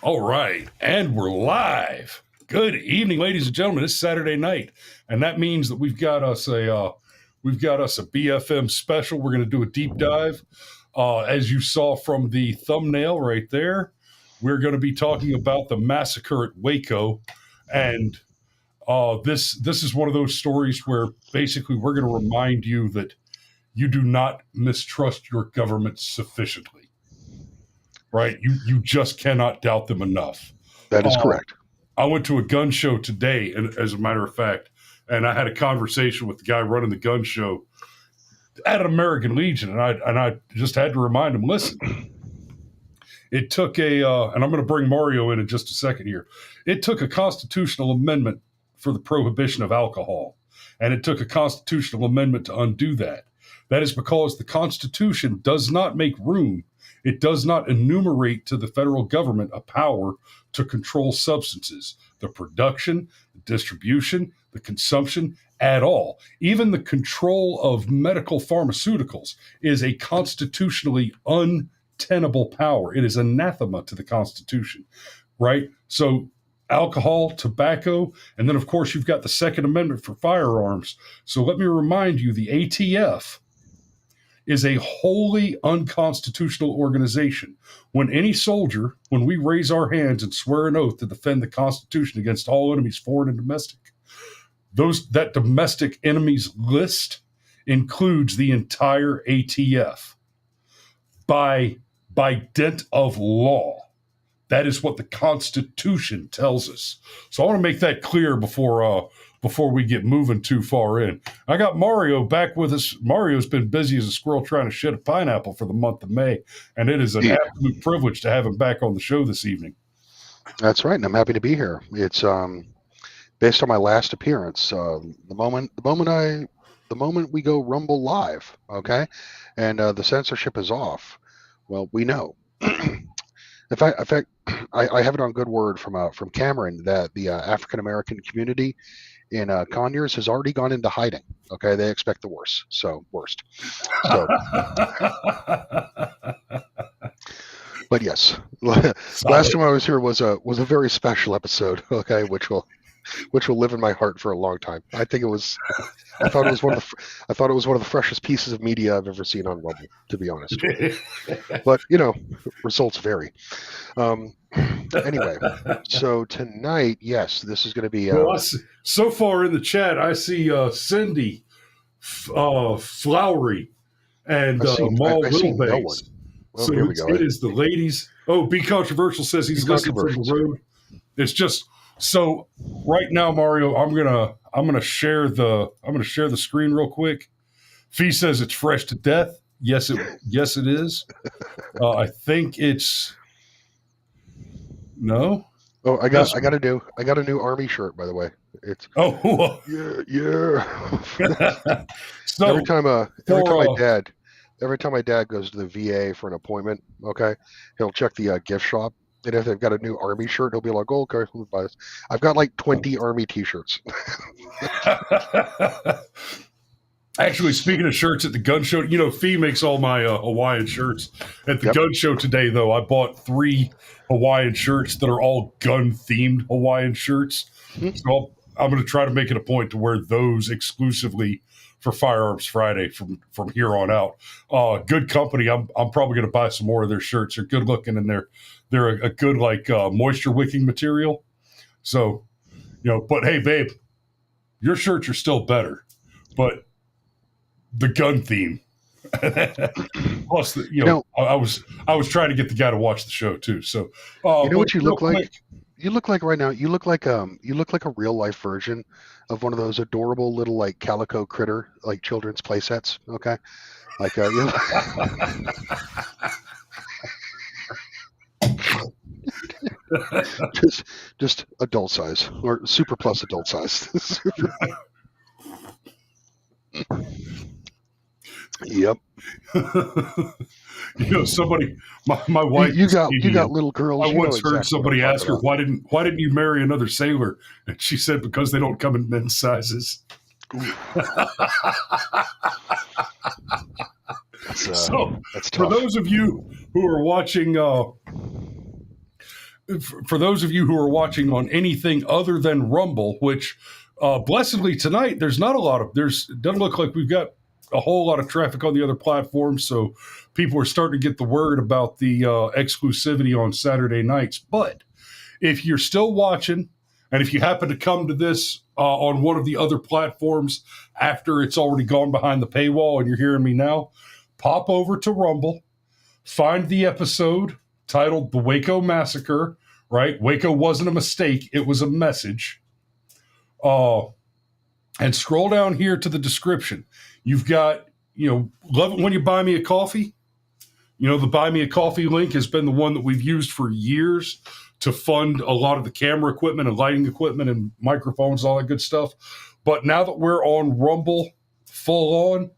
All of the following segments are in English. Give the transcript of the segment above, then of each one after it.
All right, and we're live. Good evening, ladies and gentlemen. It's Saturday night, and that means that we've got us a BFM special. We're going to do a deep dive. As you saw from the thumbnail right there, we're going to be talking about the massacre at Waco, and this is one of those stories where basically we're going to remind you that you do not mistrust your government sufficiently. Right? You just cannot doubt them enough. That is correct. I went to a gun show today, and as a matter of fact, and I had a conversation with the guy running the gun show at American Legion, and I just had to remind him, listen, it took and I'm going to bring Mario in just a second here. It took a constitutional amendment for the prohibition of alcohol, and it took a constitutional amendment to undo that. That is because the Constitution does not make room. It does not enumerate to the federal government a power to control substances, the production, the distribution, the consumption at all. Even the control of medical pharmaceuticals is a constitutionally untenable power. It is anathema to the Constitution, right? So alcohol, tobacco, and then, of course, you've got the Second Amendment for firearms. So let me remind you, the ATF is a wholly unconstitutional organization. When we raise our hands and swear an oath to defend the Constitution against all enemies, foreign and domestic, that domestic enemies list includes the entire ATF by dint of law. That is what the Constitution tells us. So I want to make that clear before we get moving too far in. I got Mario back with us. Mario's been busy as a squirrel trying to shit a pineapple for the month of May, and it is an absolute privilege to have him back on the show this evening. That's right, and I'm happy to be here. It's based on my last appearance. The moment we go Rumble live, okay, and the censorship is off. Well, we know. In fact, I have it on good word from Cameron that the African American community in Conyers has already gone into hiding. Okay, they expect the worst. So, but yes, last time I was here was a very special episode. Okay, which will live in my heart for a long time. I thought it was one of the freshest pieces of media I've ever seen on Rumble, to be honest. But results vary. Anyway, so tonight, yes, this is going to be. So far in the chat, I see Cindy, Flowery, and Maul Littlebanks. Well, so here we go. It is the ladies. Oh, Be Controversial says he's listening from the road. It's just. So right now, Mario, I'm gonna share the screen real quick. Fee says it's fresh to death. Yes, it is. I think it's no. Oh, I got a new Army shirt, by the way. It's yeah. So every time my dad goes to the VA for an appointment, okay, he'll check the gift shop. And if they've got a new Army shirt, he'll be like, "Oh, okay, let me buy this." I've got like 20 Army T-shirts. Actually, speaking of shirts at the gun show, Fee makes all my Hawaiian shirts. At the gun show today, though, I bought 3 Hawaiian shirts that are all gun-themed Hawaiian shirts. Mm-hmm. So I'm going to try to make it a point to wear those exclusively for Firearms Friday from here on out. Good company. I'm probably going to buy some more of their shirts. They're good looking, and they're a good moisture wicking material. So, but hey, babe, your shirts are still better, but the gun theme. Plus, I was trying to get the guy to watch the show too. So, you know what you look like? You look like right now. You look like a real life version of one of those adorable little like calico critter like children's play sets. Okay, like just adult size or super plus adult size. Yep. Somebody, my wife. You got little girls. I once heard somebody ask her, "Why didn't you marry another sailor?" And she said, "Because they don't come in men's sizes." That's so that's for tough. those of you who are watching for those of you who are watching on anything other than Rumble, which blessedly tonight there's not a lot of doesn't look like we've got a whole lot of traffic on the other platforms, so people are starting to get the word about the exclusivity on Saturday nights. But if you're still watching, and if you happen to come to this on one of the other platforms after it's already gone behind the paywall and you're hearing me now, pop over to Rumble, find the episode titled The Waco Massacre, right? Waco wasn't a mistake, it was a message. And scroll down here to the description. You've got, love it when you buy me a coffee. The Buy Me a Coffee link has been the one that we've used for years to fund a lot of the camera equipment and lighting equipment and microphones, all that good stuff. But now that we're on Rumble full on,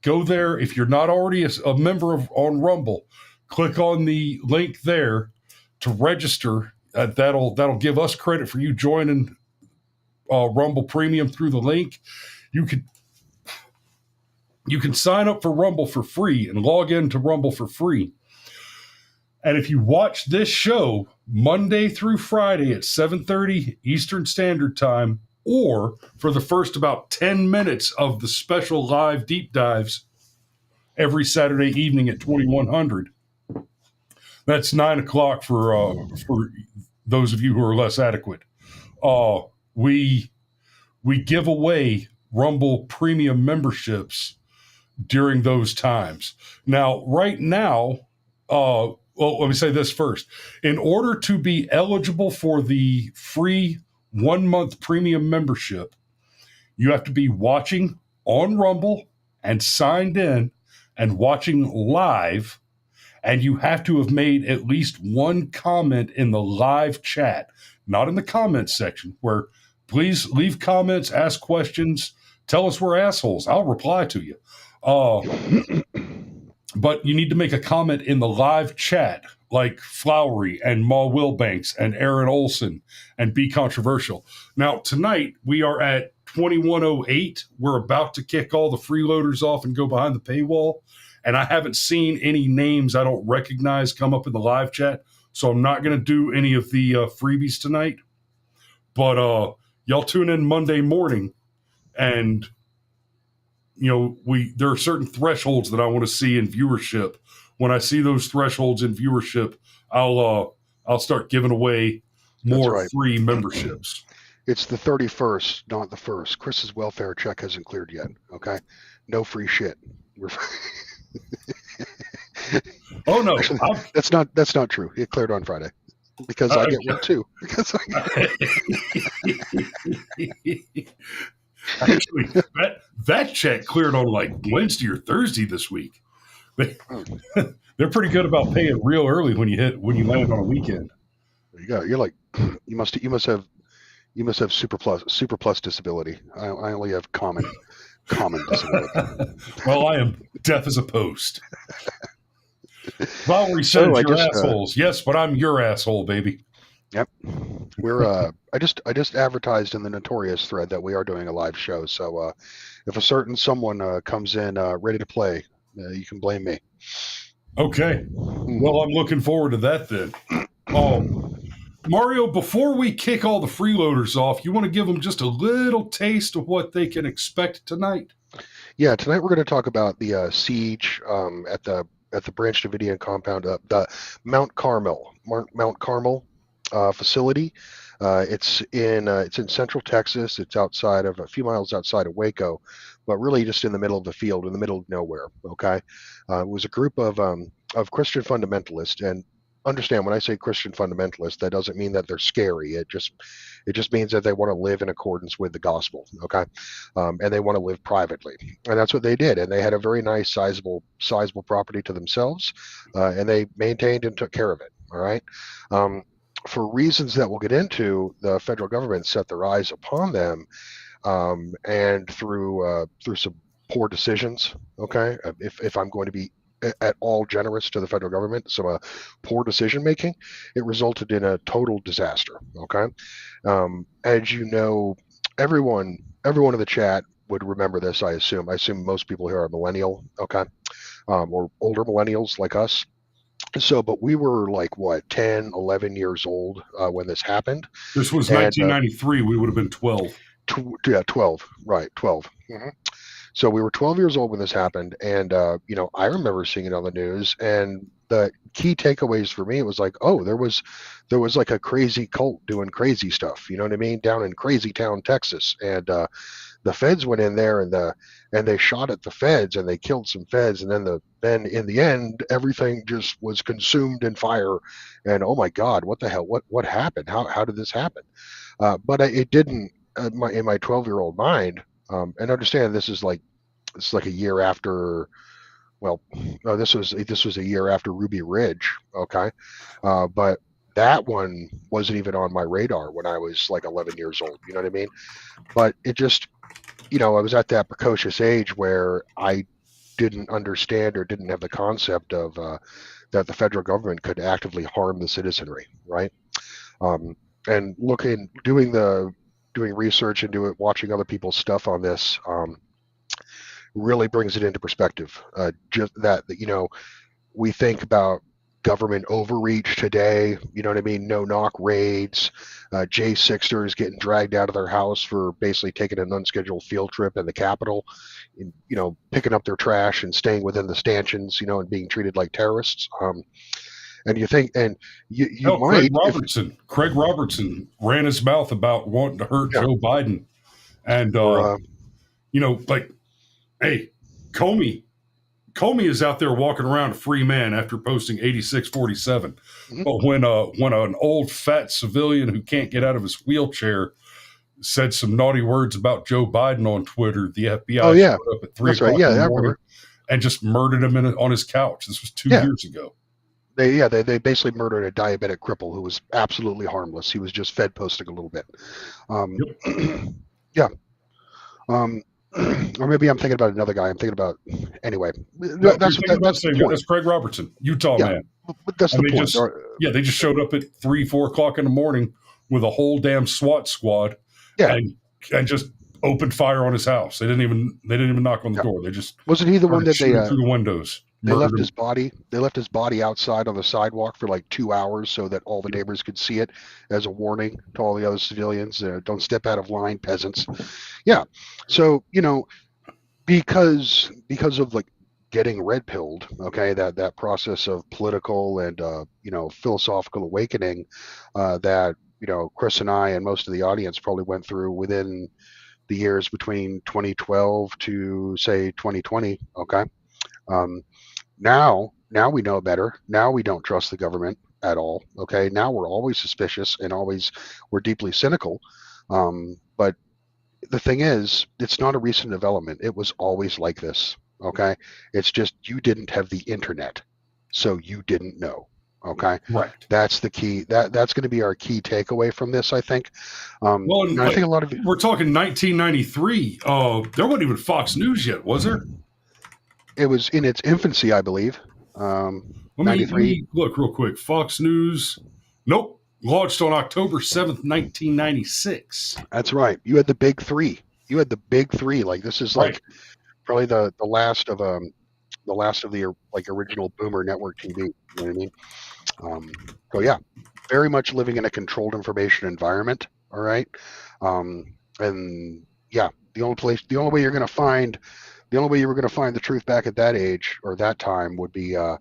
go there. If you're not already a member on Rumble, click on the link there to register. That'll give us credit for you joining Rumble Premium through the link. You can sign up for Rumble for free and log into Rumble for free. And if you watch this show Monday through Friday at 7:30 Eastern Standard Time, or for the first about 10 minutes of the special live deep dives every Saturday evening at 2100, that's 9 o'clock for those of you who are less adequate. We give away Rumble Premium memberships during those times. Now, right now, let me say this first. In order to be eligible for the free 1-month premium membership, you have to be watching on Rumble and signed in and watching live, and you have to have made at least one comment in the live chat, not in the comments section, where please leave comments, ask questions, tell us we're assholes. I'll reply to you. But you need to make a comment in the live chat, like Flowery and Ma Wilbanks and Aaron Olson, and be controversial. Now, tonight we are at 2108. We're about to kick all the freeloaders off and go behind the paywall. And I haven't seen any names I don't recognize come up in the live chat. So I'm not going to do any of the freebies tonight. But y'all tune in Monday morning, and there are certain thresholds that I want to see in viewership. When I see those thresholds in viewership, I'll start giving away more free memberships. It's the 31st, not the 1st. Chris's welfare check hasn't cleared yet. Okay, no free shit. Oh no, actually, that's not true. It cleared on Friday because I get one too. Actually, that check cleared on like Wednesday or Thursday this week. They're pretty good about paying real early when you land on a weekend. There you go. You're like you must have super plus disability. I only have common disability. Well, I am deaf as a post. Valerie says you're assholes. Yes, but I'm your asshole, baby. Yep. We're I just advertised in the Notorious thread that we are doing a live show. So if a certain someone comes in ready to play, you can blame me. Okay. Well, I'm looking forward to that then. Mario, before we kick all the freeloaders off, you want to give them just a little taste of what they can expect tonight? Yeah, tonight we're going to talk about the siege at the Branch Davidian compound, the Mount Carmel facility. It's in Central Texas. It's a few miles outside of Waco, but really just in the middle of the field, in the middle of nowhere. Okay, it was a group of Christian fundamentalists, and understand when I say Christian fundamentalists, that doesn't mean that they're scary. It just means that they want to live in accordance with the gospel. Okay, and they want to live privately, and that's what they did. And they had a very nice, sizable property to themselves, and they maintained and took care of it. All right. For reasons that we'll get into, the federal government set their eyes upon them, and through some poor decisions. Okay, if I'm going to be at all generous to the federal government, some poor decision making, it resulted in a total disaster. Okay, as you know, everyone in the chat would remember this. I assume most people here are millennial. Okay, or older millennials like us. So, but we were like what, 10, 11 years old when this happened, This was and 1993. We would have been 12. yeah, 12, right, 12. So we were 12 years old when this happened, and I remember seeing it on the news. And the key takeaways for me, it was like, oh, there was like a crazy cult doing crazy stuff. You know what I mean? Down in Crazy Town, Texas, and the feds went in there and they shot at the feds and they killed some feds, and then in the end everything just was consumed in fire. And oh my God, what the hell? What happened? How did this happen? But it didn't. In my 12-year-old mind, and understand this is like a year after. Well, no, this was a year after Ruby Ridge. Okay, but that one wasn't even on my radar when I was like 11 years old. You know what I mean? But it just, I was at that precocious age where I didn't understand or didn't have the concept of that the federal government could actively harm the citizenry, right? Um, and doing research into it, watching other people's stuff on this, really brings it into perspective. Just that we think about government overreach today. You know what I mean? No knock raids, J6ers getting dragged out of their house for basically taking an unscheduled field trip in the Capitol, and, picking up their trash and staying within the stanchions, and being treated like terrorists. And you think, and you Hell, Craig might, if Robertson. Craig Robertson ran his mouth about wanting to hurt yeah, Joe Biden, and or like, hey, Comey. Comey is out there walking around a free man after posting 8647. mhm. But when an old fat civilian who can't get out of his wheelchair said some naughty words about Joe Biden on Twitter, the Oh FBI yeah, showed up at three that's right. o'clock Yeah, in the I morning remember. and just murdered him on his couch. This was two Yeah, years ago. they basically murdered a diabetic cripple who was absolutely harmless. He was just fed posting a little bit. Um, Yep. yeah. Um, or maybe I'm thinking about another guy. I'm thinking about anyway. No, you're That's thinking about the that's the same guy. point. That's Craig Robertson, Utah Yeah, man. but that's And the point. they just showed up at 3, 4 o'clock in the morning with a whole damn SWAT squad Yeah, and just opened fire on his house. They didn't even knock on the yeah. door. They just Wasn't he the one started that shooting through the windows, they murdered left him. his body? They left his body outside on the sidewalk for like 2 hours so that all the Yep. neighbors could see it as a warning to all the other civilians. Don't step out of line, peasants. Yeah. So because of like getting red pilled, okay, that process of political and philosophical awakening that Chris and I and most of the audience probably went through within the years between 2012 to say 2020. Okay. um, now we know better. Now we don't trust the government at all. Okay, now we're always suspicious and always we're deeply cynical. But the thing is, it's not a recent development. It was always like this. Okay, it's just you didn't have the internet, so you didn't know. Okay, Right. that's the key. That's going to be our key takeaway from this, I think. Well, and And I like think a lot of we're talking 1993. There wasn't even Fox News yet, was there? it was in its infancy, I believe. Let 93. me look real quick. Fox News. Nope. Launched on October 7th, 1996. That's right. You had the big three. You had the big three. Like this is Right. like probably the last of the like original Boomer network TV. You know what I mean? Um, so yeah, very much living in a controlled information environment. All right, and yeah, the only way you were going to find the truth back at that age or that time would be Rush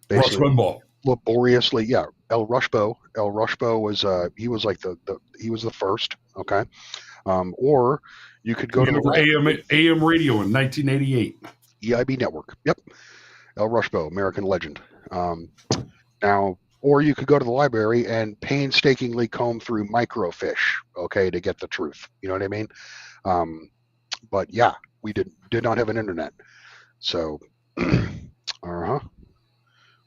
basically Limbaugh. laboriously. Yeah, El Rushbo was he was like he was the first. Okay, or you could go to Took the over library. AM radio in 1988. EIB network. Yep, El Rushbo, American legend. Um, Now, or you could go to the library and painstakingly comb through microfiche, okay, to get the truth. You know what I mean? Um, but yeah, we did not have an internet, so uh-huh.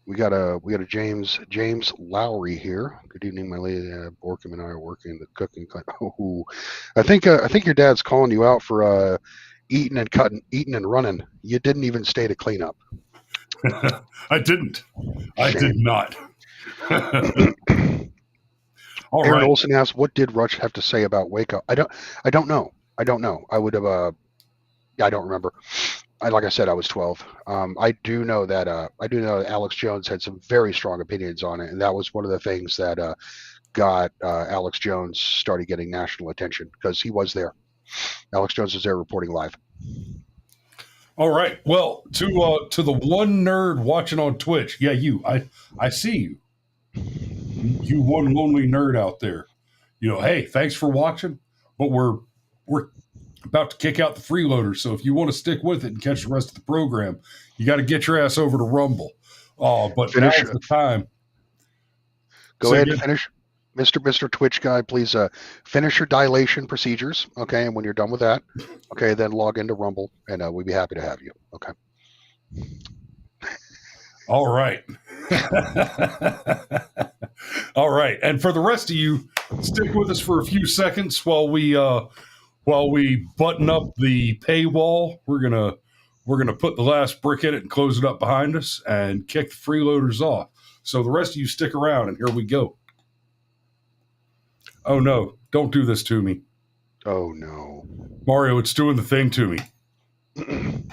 We got a James Lowry here. Good evening, my lady. Borkham and I are working the cooking. Oh, I think your dad's calling you out for eating and cutting, eating and running. You didn't even stay to clean up. I didn't. I did Shame. not. All Aaron right. Olson asked, "What did Rush have to say about Waco?" I don't know. I don't know. I would have. Yeah, I don't remember. like I said, I was 12. I do know that Alex Jones had some very strong opinions on it, and that was one of the things that got Alex Jones started getting national attention because he was there. Alex Jones was there reporting live. All right. Well, to the one nerd watching on Twitch, yeah, I see you. You one lonely nerd out there. Hey, thanks for watching, but we're about to kick out the freeloaders. So if you want to stick with it and catch the rest of the program, you got to get your ass over to Rumble. But Finish. now's the time. Go ahead and finish. Mr. Twitch guy, please finish your dilation procedures, okay? And when you're done with that, okay, then log into Rumble, and we'd be happy to have you, okay? All right. All right. And for the rest of you, stick with us for a few seconds while we button up the paywall. We're gonna put the last brick in it and close it up behind us and kick the freeloaders off. So the rest of you stick around, and here we go. Oh no, don't do this to me. Oh no. Mario, it's doing the thing to me.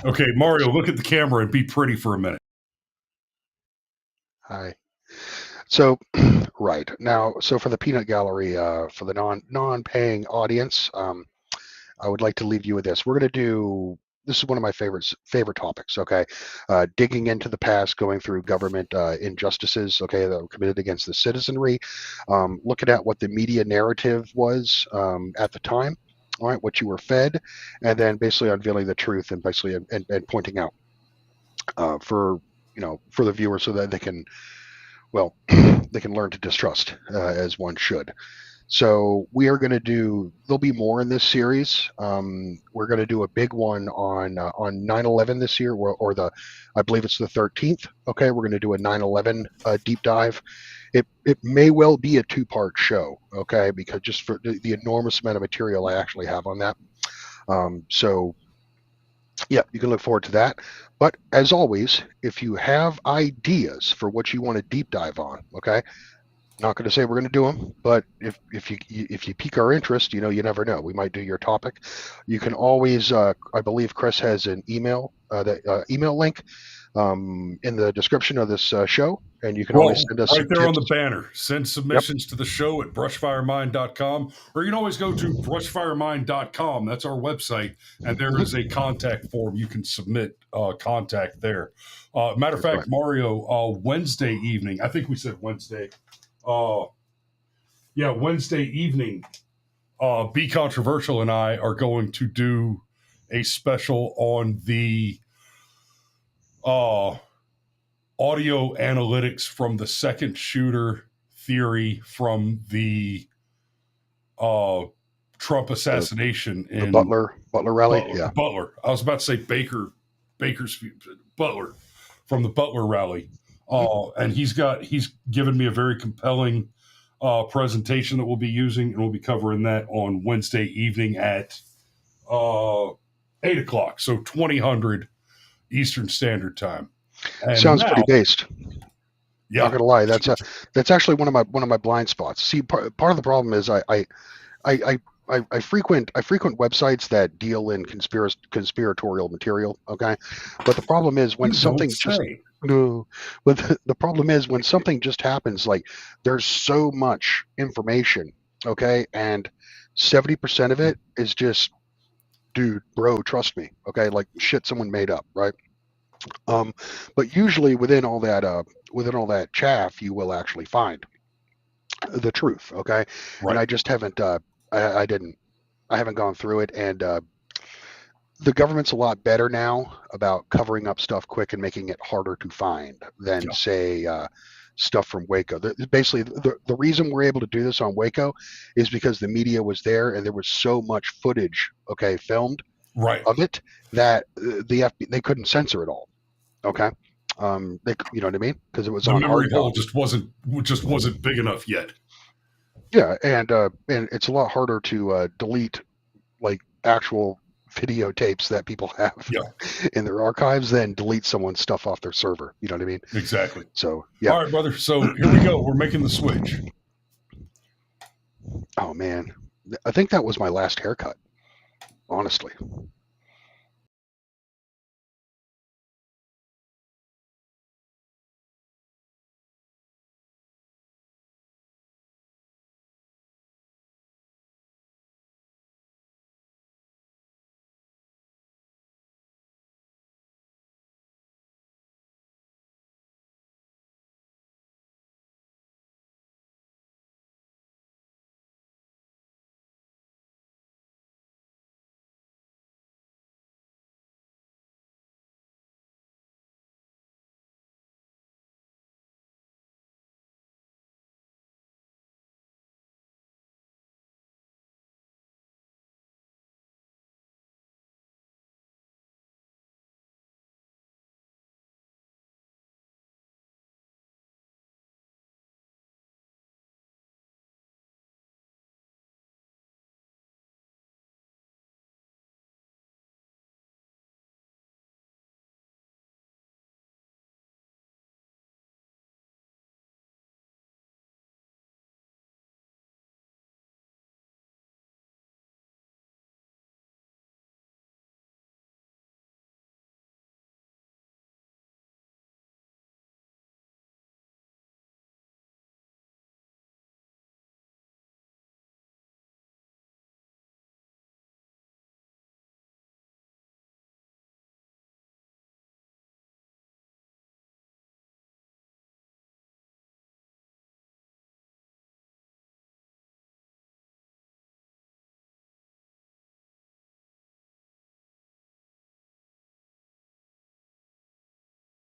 Okay, Mario, look at the camera and be pretty for a minute. Hi. So, right now, so for the Peanut Gallery, for the non-paying audience, I would like to leave you with this. We're going to do. This is one of my favorite topics. Okay, digging into the past, going through government injustices. Okay, that were committed against the citizenry. Looking at what the media narrative was at the time. All right, what you were fed, and then basically unveiling the truth and basically and pointing out for the viewer so that they can learn to distrust as one should. So we are going to do. There'll be more in this series. We're going to do a big one on 9/11 this year, or I believe it's the 13th. Okay, we're going to do a 9/11 deep dive. It may well be a 2-part show. Okay, because just for the enormous amount of material I actually have on that. So yeah, you can look forward to that. But as always, if you have ideas for what you want to deep dive on, okay. Not going to say we're going to do them, but if you pique our interest, you never know. We might do your topic. You can always, I believe Chris has an email, email link in the description of this show, and you can always send us right there tips. on the banner. Send submissions to the show at brushfiremind.com, or you can always go to brushfiremind.com. That's our website, and there is a contact form. You can submit contact there. Matter of fact, Mario, Wednesday evening, I think we said Wednesday. Wednesday evening, Be Controversial and I are going to do a special on the audio analytics from the second shooter theory from the Trump assassination the in Butler rally. Butler. I was about to say Baker's Butler from the Butler rally. And he's given me a very compelling presentation that we'll be using, and we'll be covering that on Wednesday evening at 8 o'clock, so 2000 Eastern Standard Time. And sounds pretty based. Yeah, not gonna lie, that's actually one of my blind spots. See, part of the problem is I frequent websites that deal in conspiratorial material. Okay, but the problem is when something just no, but the problem is when something just happens, like there's so much information, okay, and 70% of it is just, dude, bro, trust me, okay, like shit someone made up, right? But usually within all that chaff, you will actually find the truth, okay? right. And I just haven't, I haven't gone through it, and the government's a lot better now about covering up stuff quick and making it harder to find than say stuff from Waco. Basically, the reason we're able to do this on Waco is because the media was there and there was so much footage, okay, filmed of it that they couldn't censor it all. Okay, you know what I mean? Because it was the on memory hard hole copy. just wasn't big enough yet. Yeah, and it's a lot harder to delete like actual videotapes that people have in their archives than delete someone's stuff off their server. You know what I mean? Exactly. So yeah. All right, brother. So here we go. We're making the switch. Oh man, I think that was my last haircut. Honestly.